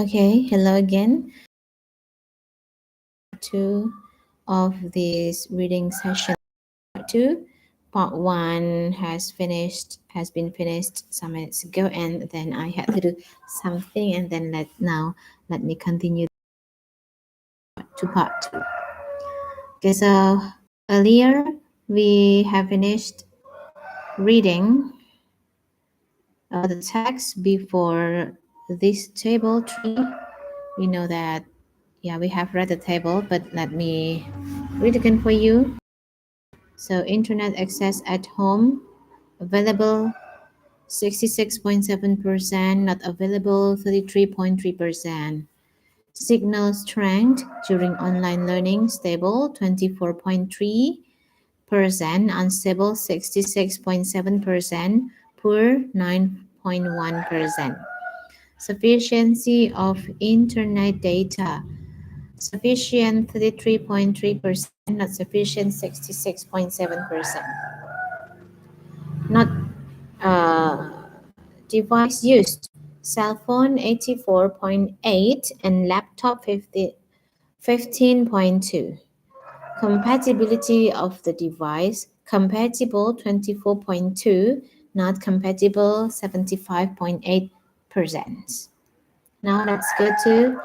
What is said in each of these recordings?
Okay, hello again. Two of this reading session. Part two. Part one has been finished some minutes ago, and then I had to do something, and then let me continue to part two. Okay, so earlier we have finished reading the text before this table tree. We know that, yeah, we have read the table, but let me read again for you. So internet access at home available 66.7%, not available 33.3%. Signal strength during online learning stable 24.3%, unstable 66.7%, poor 9.1%. Sufficiency of internet data sufficient 33.3%, not sufficient 66.7%. Not device used cell phone 84.8 and laptop 15.2. Compatibility of the device compatible 24.2, not compatible 75.8%. Now let's go to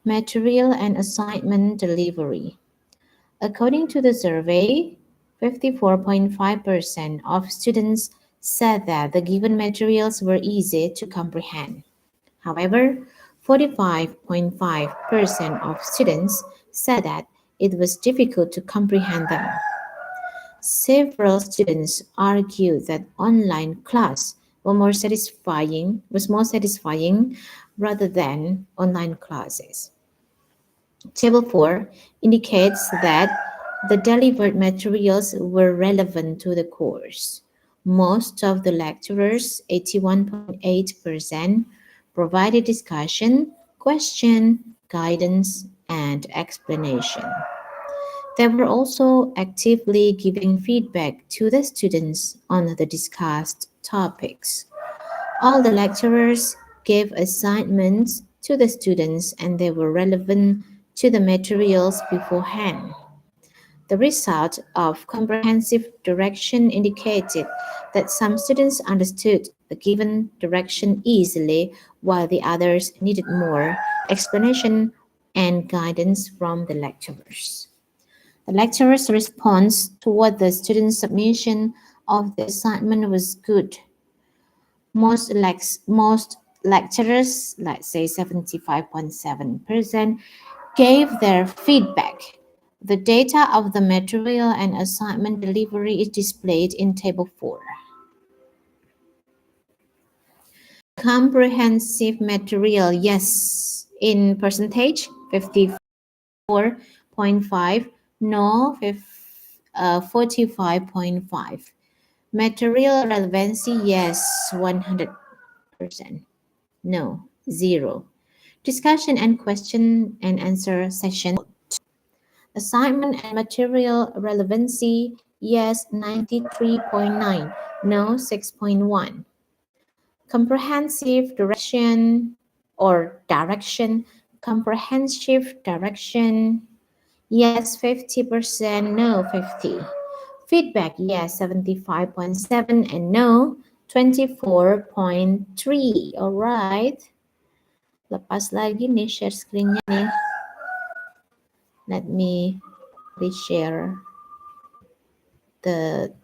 material and assignment delivery. According to the survey, 54.5% of students said that the given materials were easy to comprehend. However, 45.5% of students said that it was difficult to comprehend them. Several students argued that online class was more satisfying rather than online classes. Table 4 indicates that the delivered materials were relevant to the course. Most of the lecturers, 81.8%, provided discussion, question, guidance, and explanation. They were also actively giving feedback to the students on the discussed topics. All the lecturers gave assignments to the students and they were relevant to the materials beforehand. The result of comprehensive direction indicated that some students understood the given direction easily while the others needed more explanation and guidance from the lecturers. The lecturer's response toward the student's submission of the assignment was good. Most lecturers, let's say 75.7%, gave their feedback. The data of the material and assignment delivery is displayed in Table 4. Comprehensive material, yes, in percentage, 54.5, no, 45.5. Material relevancy, yes, 100%. No, 0. Discussion and question and answer session. Assignment and material relevancy, yes, 93.9. No, 6.1. Comprehensive comprehensive direction, yes, 50%, no, 50. Feedback, yes, 75.7 and no, 24.3. Alright. Lepas lagi nih share screen-nya nih. Let me reshare the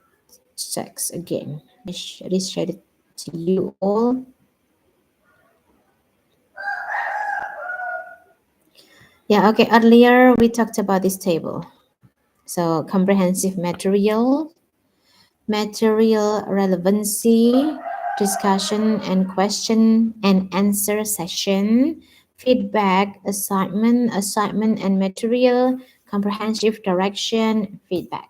text again. Reshare it to you all. Yeah, okay, earlier we talked about this table. So comprehensive material relevancy, discussion and question and answer session, feedback, assignment and material, comprehensive direction, feedback.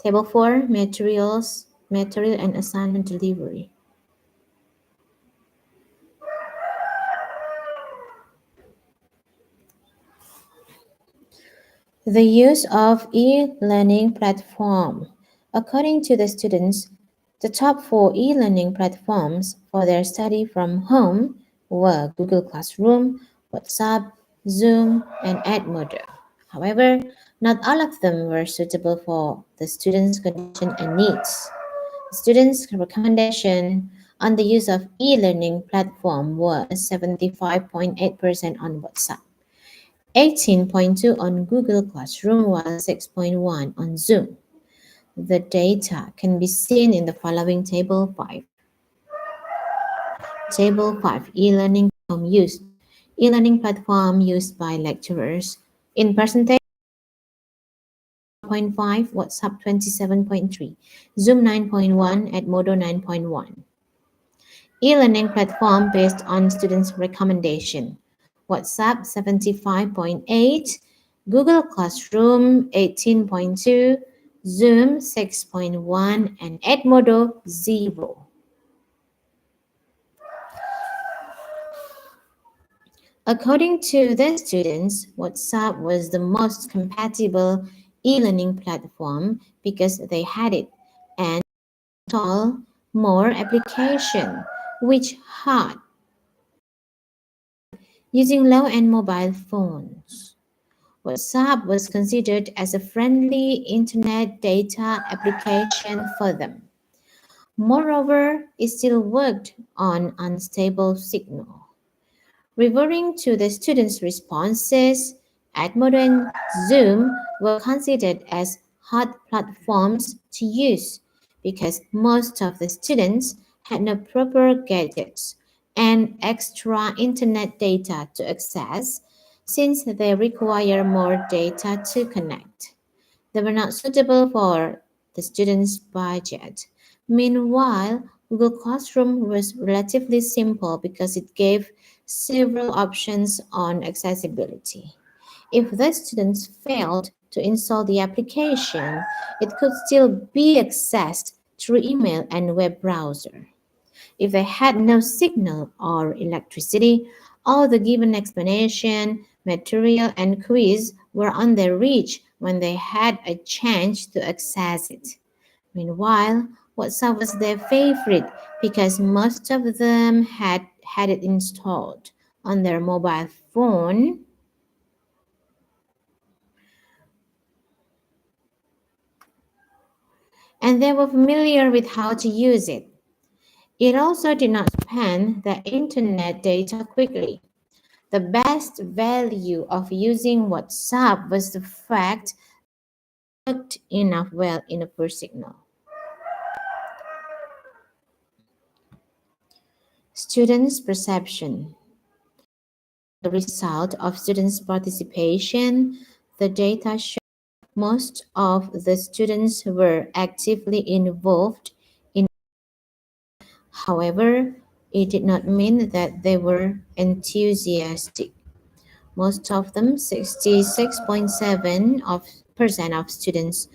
Table 4, material and assignment delivery. The use of e-learning platform. According to the students, the top 4 e-learning platforms for their study from home were Google Classroom, WhatsApp, Zoom, and Edmodo. However, not all of them were suitable for the students' condition and needs. Students' recommendation on the use of e-learning platform was 75.8% on WhatsApp, 18.2 on Google Classroom, while 6.1 on Zoom. The data can be seen in the following table 5. Table 5 e-learning platform used. E-learning platform used by lecturers. In percentage 0.5, WhatsApp 27.3, Zoom 9.1, Edmodo 9.1. E-learning platform based on students' recommendation. WhatsApp 75.8, Google Classroom 18.2, Zoom 6.1, and Edmodo 0. According to the students, WhatsApp was the most compatible e-learning platform because they had it and install more application which had using low-end mobile phones. WhatsApp was considered as a friendly internet data application for them. Moreover, it still worked on unstable signal. Referring to the students' responses, Edmodo and Zoom were considered as hard platforms to use because most of the students had no proper gadgets and extra internet data to access since they require more data to connect. They were not suitable for the students' budget. Meanwhile, Google Classroom was relatively simple because it gave several options on accessibility. If the students failed to install the application, it could still be accessed through email and web browser. If they had no signal or electricity, all the given explanation, material, and quiz were on their reach when they had a chance to access it. Meanwhile, WhatsApp was their favorite because most of them had it installed on their mobile phone and they were familiar with how to use it. It also did not spend the internet data quickly. The best value of using WhatsApp was the fact it worked enough well in a poor signal. Students' perception. The result of students' participation, the data showed most of the students were actively involved in. However, it did not mean that they were enthusiastic. Most of them, 66.7% of students,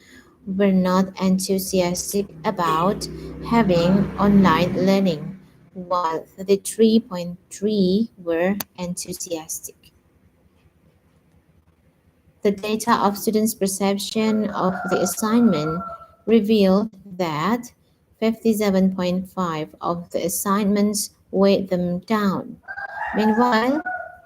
were not enthusiastic about having online learning, while 33.3 were enthusiastic. The data of students' perception of the assignment revealed that 57.5 of the assignments weighed them down. Meanwhile,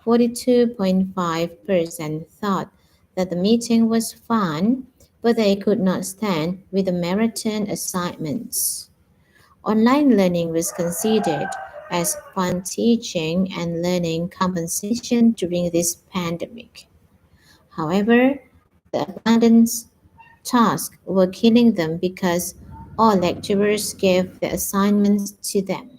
42.5% thought that the meeting was fun, but they could not stand with the marathon assignments. Online learning was considered as fun teaching and learning compensation during this pandemic. However, the abundance tasks were killing them because all lecturers gave the assignments to them.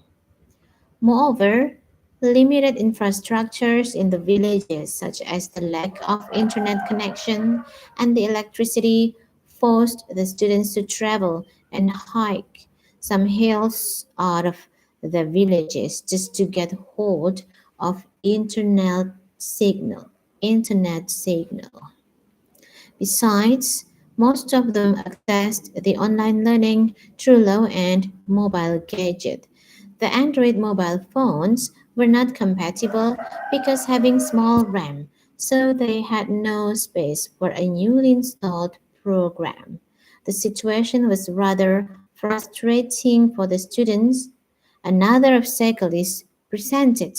Moreover, limited infrastructures in the villages, such as the lack of internet connection and the electricity, forced the students to travel and hike some hills out of the villages just to get hold of Internet signal. Besides, most of them accessed the online learning through low-end mobile gadgets. The Android mobile phones were not compatible because having small RAM, so they had no space for a newly installed program. The situation was rather frustrating for the students. Another obstacle is presented.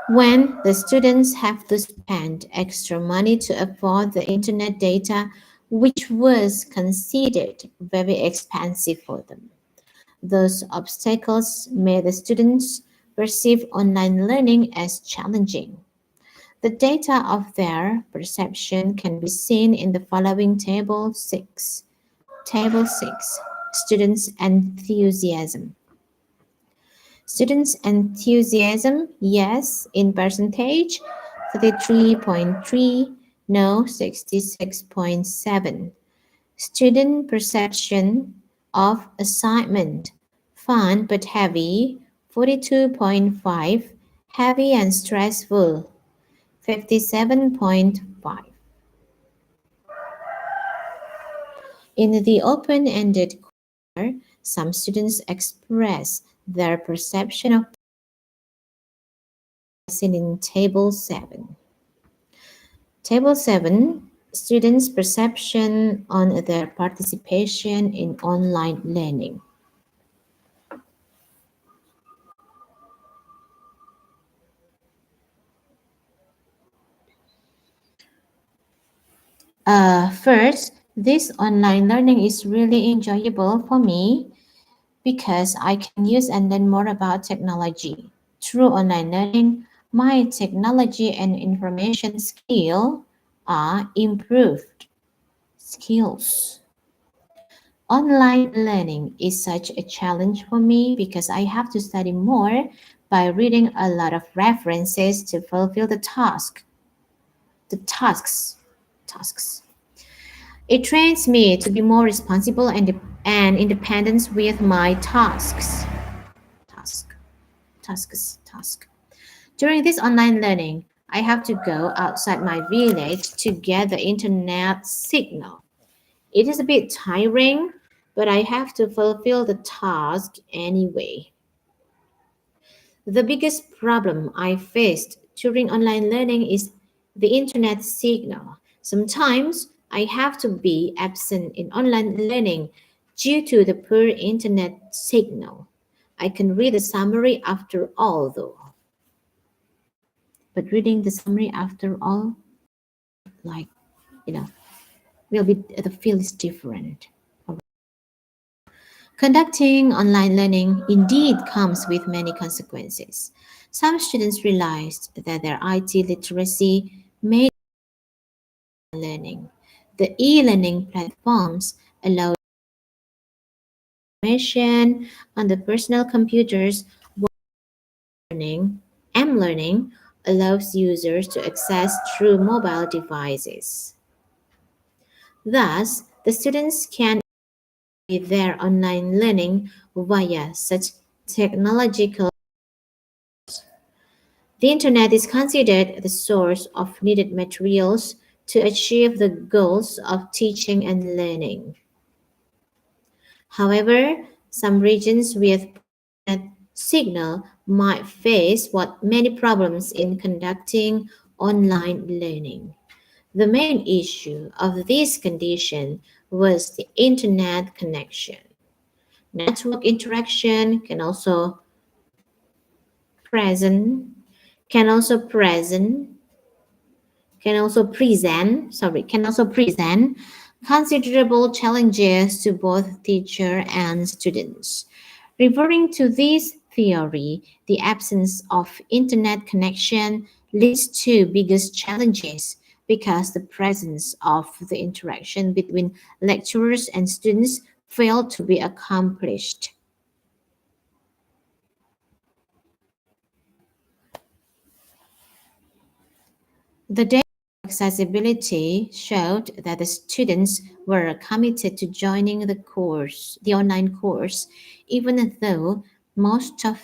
When the students have to spend extra money to afford the internet data, which was considered very expensive for them. Those obstacles made the students perceive online learning as challenging. The data of their perception can be seen in the following table 6. Table 6. Students' enthusiasm. Students' enthusiasm, yes, in percentage, 33.3, no, 66.7. Student perception of assignment, fun but heavy, 42.5, heavy and stressful, 57.5. In the open-ended corner, some students express their perception of seen in Table 7. Table 7, students' perception on their participation in online learning. First, this online learning is really enjoyable for me because I can use and learn more about technology. Through online learning, my technology and information skill are improved skills. Online learning is such a challenge for me because I have to study more by reading a lot of references to fulfill the tasks. It trains me to be more responsible and independent with my task, task. During this online learning, I have to go outside my village to get the internet signal. It is a bit tiring, but I have to fulfill the task anyway. The biggest problem I faced during online learning is the internet signal. Sometimes I have to be absent in online learning due to the poor internet signal. I can read the summary after all, though. But reading the summary after all, like, you know, will be the feel is different. Conducting online learning indeed comes with many consequences. Some students realized that their IT literacy made learning. The e-learning platforms allow information on the personal computers while learning. M-learning allows users to access through mobile devices. Thus, the students can with their online learning via such technological. The Internet is considered the source of needed materials to achieve the goals of teaching and learning. However, some regions with poor signal might face what many problems in conducting online learning. The main issue of this condition was the internet connection. Network interaction present can also present can also present considerable challenges to both teacher and students. Referring to this theory, the absence of internet connection leads to biggest challenges because the presence of the interaction between lecturers and students failed to be accomplished. The data accessibility showed that the students were committed to joining the online course, even though most of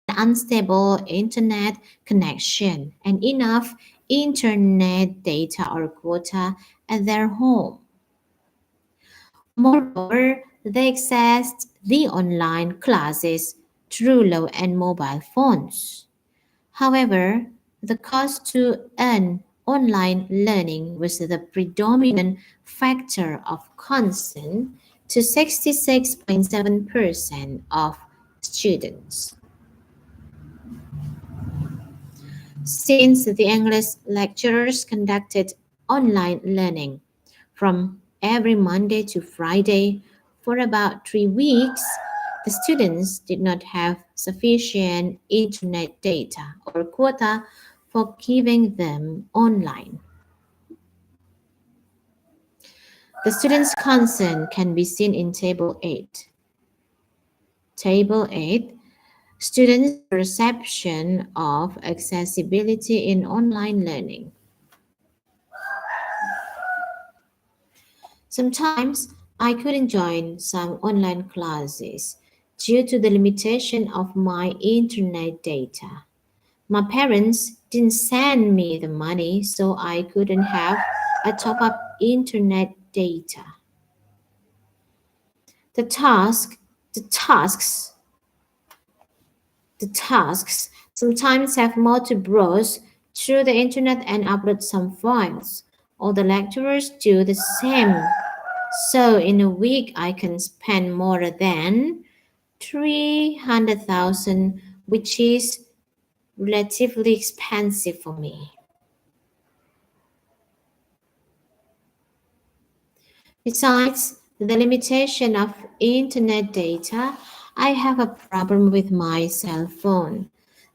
the unstable internet connection and enough internet data or quota at their home. Moreover, they accessed the online classes through low-end mobile phones. However, the cost to earn online learning was the predominant factor of concern to 66.7% of students. since the English lecturers conducted online learning from every Monday to Friday for about 3 weeks. The students did not have sufficient internet data or quota for keeping them online. The students' concern can be seen in Table 8. Table 8. Students' perception of accessibility in online learning. Sometimes I couldn't join some online classes due to the limitation of my internet data. My parents didn't send me the money, so I couldn't have a top up internet data. The task, the tasks, the tasks sometimes have more to browse through the internet and upload some files. All the lecturers do the same. So in a week, I can spend more than 300,000, which is relatively expensive for me. Besides the limitation of internet data, I have a problem with my cell phone.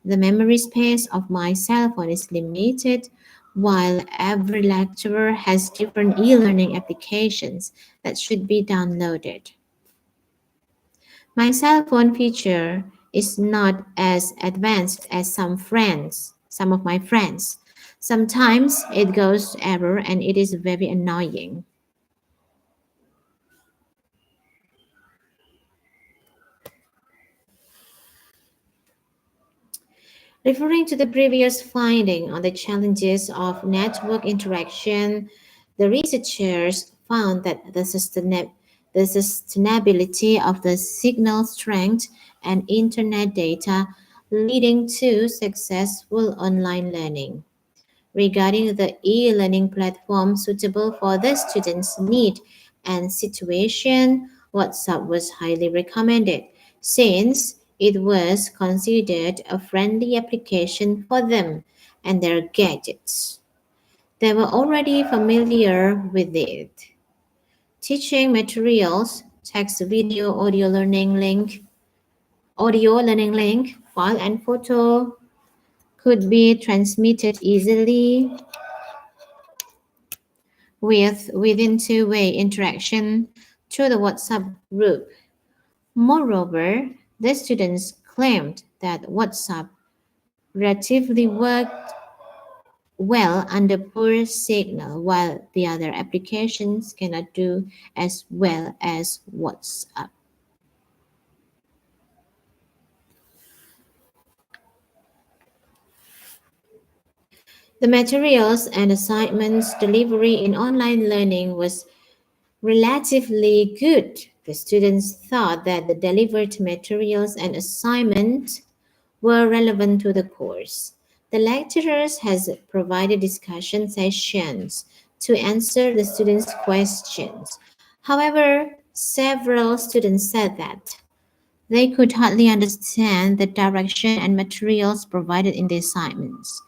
The memory space of my cell phone is limited, while every lecturer has different e-learning applications that should be downloaded. My cell phone feature is not as advanced as some of my friends. Sometimes it goes to error and it is very annoying. Referring to the previous finding on the challenges of network interaction, the researchers found that the sustainability of the signal strength and internet data leading to successful online learning. Regarding the e-learning platform suitable for the student's need and situation, WhatsApp was highly recommended since it was considered a friendly application for them and their gadgets. They were already familiar with it. Teaching materials, text, video, audio learning link, file and photo could be transmitted easily with within two-way interaction through the WhatsApp group. Moreover, the students claimed that WhatsApp relatively worked well under poor signal, while the other applications cannot do as well as WhatsApp. The materials and assignments delivery in online learning was relatively good. The students thought that the delivered materials and assignments were relevant to the course. The lecturers has provided discussion sessions to answer the students' questions. However, several students said that they could hardly understand the direction and materials provided in the assignments.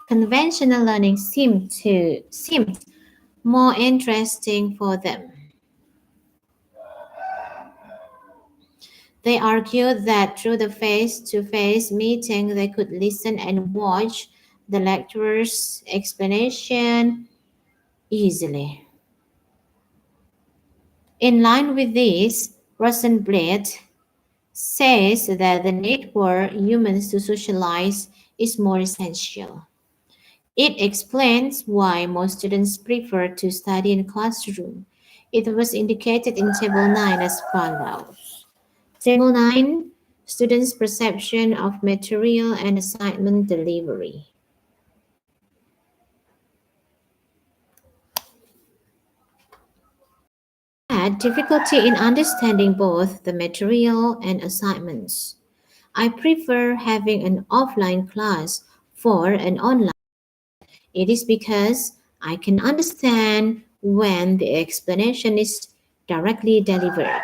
Conventional learning seemed more interesting for them. They argued that through the face-to-face meeting they could listen and watch the lecturer's explanation easily. In line with this, Rosenblatt says that the need for humans to socialize is more essential. It explains why most students prefer to study in classroom. It was indicated in Table 9 as follows. Table 9. Students' perception of material and assignment delivery. Had difficulty in understanding both the material and assignments. I prefer having an offline class for an online. It is because I can understand when the explanation is directly delivered.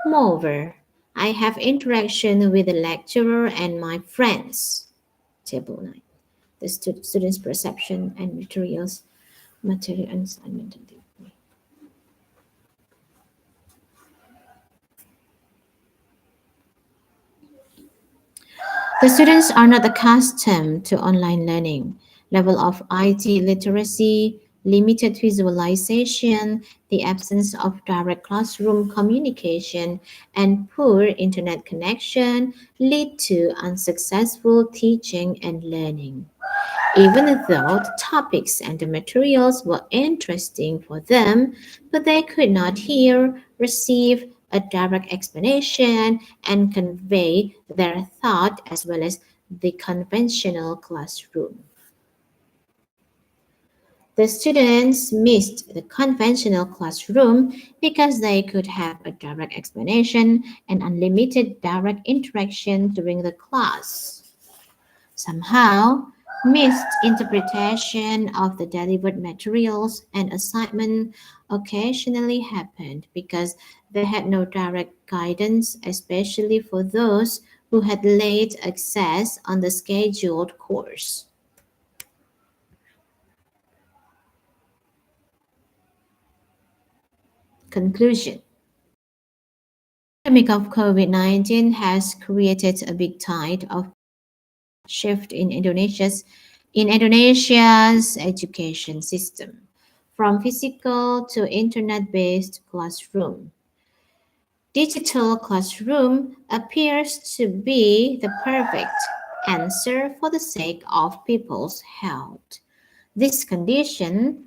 Moreover, I have interaction with the lecturer and my friends. Table 9. the students' perception and material and assignment. The students are not accustomed to online learning. Level of IT literacy, limited visualization, the absence of direct classroom communication, and poor internet connection lead to unsuccessful teaching and learning. Even though the topics and the materials were interesting for them, but they could not hear, receive a direct explanation, and convey their thought as well as the conventional classroom. The students missed the conventional classroom because they could have a direct explanation and unlimited direct interaction during the class. Somehow, misinterpretation of the delivered materials and assignment occasionally happened because they had no direct guidance, especially for those who had late access on the scheduled course. Conclusion. The pandemic of COVID-19 has created a big tide of shift in Indonesia's education system, from physical to internet-based classroom. Digital classroom appears to be the perfect answer for the sake of people's health. This condition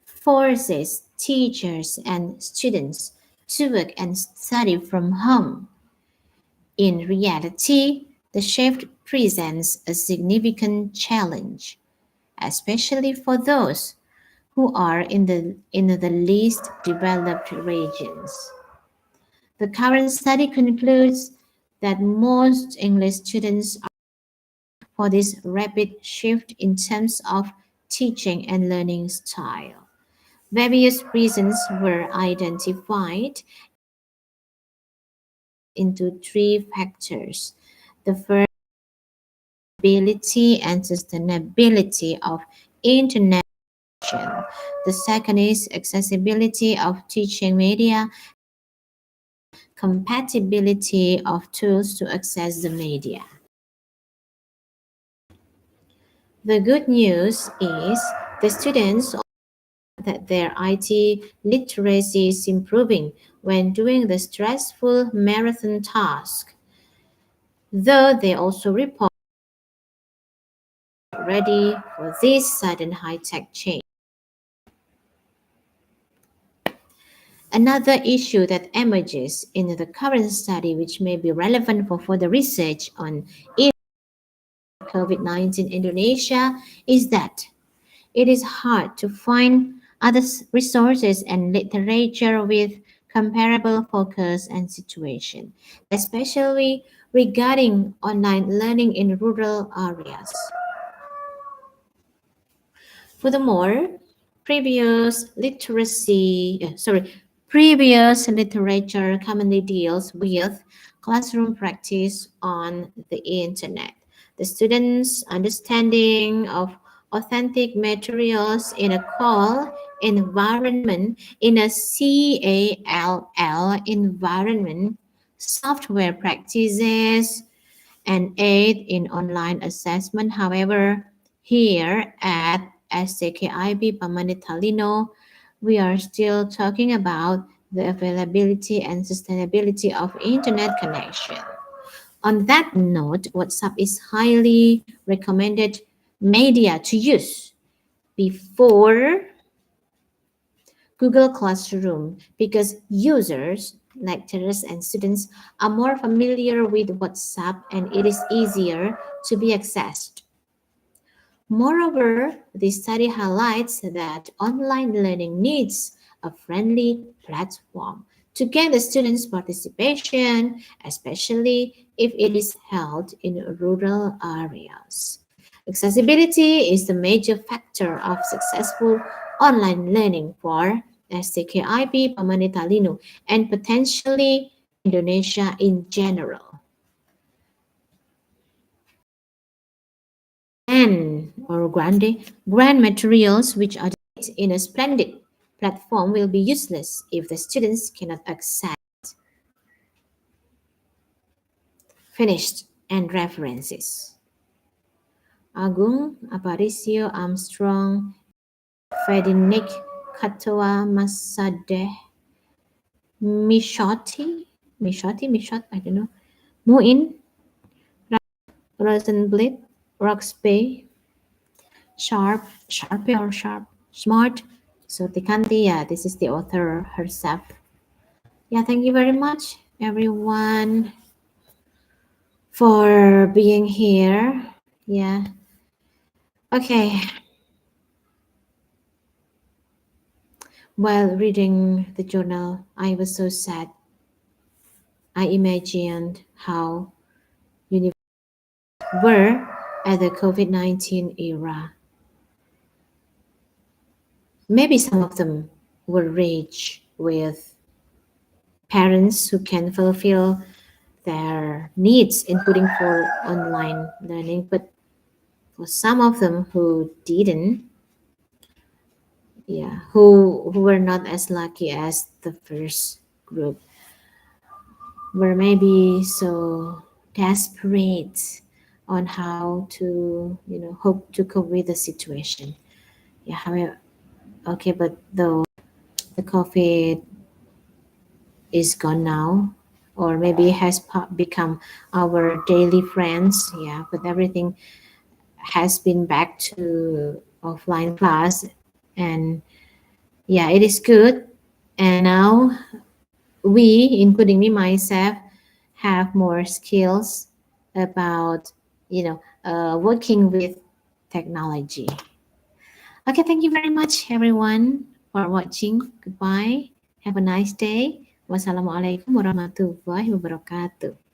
forces teachers and students to work and study from home. In reality, the shift presents a significant challenge, especially for those who are in the least developed regions. The current study concludes that most English students are for this rapid shift in terms of teaching and learning style. Various reasons were identified into three factors. The first, ability and sustainability of internet. The second is accessibility of teaching media, compatibility of tools to access the media. The good news is the students that their IT literacy is improving when doing the stressful marathon task, though they also report ready for this sudden high-tech change. Another issue that emerges in the current study, which may be relevant for further research on COVID-19 Indonesia, is that it is hard to find other resources and literature with comparable focus and situation, especially regarding online learning in rural areas. Furthermore, previous literacy, previous literature commonly deals with classroom practice on the internet. The students' understanding of authentic materials in a call environment, in a CALL environment, software practices, and aid in online assessment. However, here at STKIB Pamanitalino, we are still talking about the availability and sustainability of internet connection. On that note, WhatsApp is highly recommended media to use before Google Classroom because users, lecturers, and students are more familiar with WhatsApp and it is easier to be accessed. Moreover, the study highlights that online learning needs a friendly platform to get the students' participation, especially if it is held in rural areas. Accessibility is the major factor of successful online learning for STKIP Pamanitalino and potentially Indonesia in general. And or grant materials which are in a splendid platform will be useless if the students cannot access finished and references. Agung, Aparicio, Armstrong, Fedinik, Katoa, Masadeh, Mishot, I don't know, Muin, Rosenblit, Roxby, Sharp, Smart. So Tikanti, yeah, this is the author herself. Yeah, thank you very much, everyone, for being here. Yeah. Okay. While reading the journal, I was so sad. I imagined how universities were at the COVID-19 era. Maybe some of them were rich with parents who can fulfill their needs, including for online learning. But for some of them who didn't, yeah, who were not as lucky as the first group, were maybe so desperate on how to, hope to cope with the situation. Yeah, however, okay, but though the COVID is gone now, or maybe has become our daily friends. Yeah, but everything has been back to offline class, and yeah, it is good. And now we, including me myself, have more skills about working with technology. Okay, thank you very much, everyone, for watching. Goodbye. Have a nice day. Wassalamualaikum warahmatullahi wabarakatuh.